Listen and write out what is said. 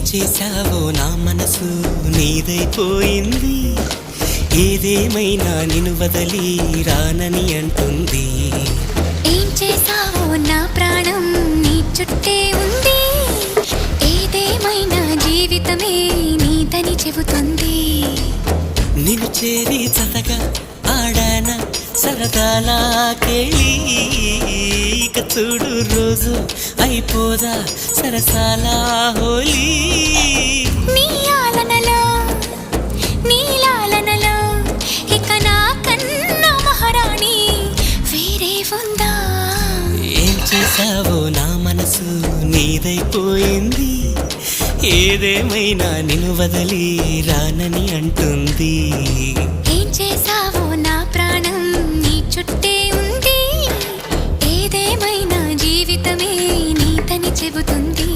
చేశావో నా మనసు నీదైపోయింది, ఏదేమైనా నిన్ను వదలి రానని అంటుంది. ఏం చేశావో నా ప్రాణం నీ చుట్టే ఉంది, ఏదేమైనా జీవితమే నీదని చెబుతుంది. నిన్ను చేరి చతగా ఆడాన సరదాలా కేళి, ఇక చూడు రోజు అయిపోదా సరసాల హోలీ. నీ ఆలనలో నీ లాలనలో ఇక నా కన్నా మహారాణి వేరే ఉందా? ఏం చేశావో నా మనసు నీదైపోయింది, ఏదేమైనా నిన్ను వదలి రానని అంటుంది. ఏం చేశావో నా ప్రాణం నీ చుట్టే ఉంది, ఏదేమైనా జీవితమే నీదని చెబుతుంది.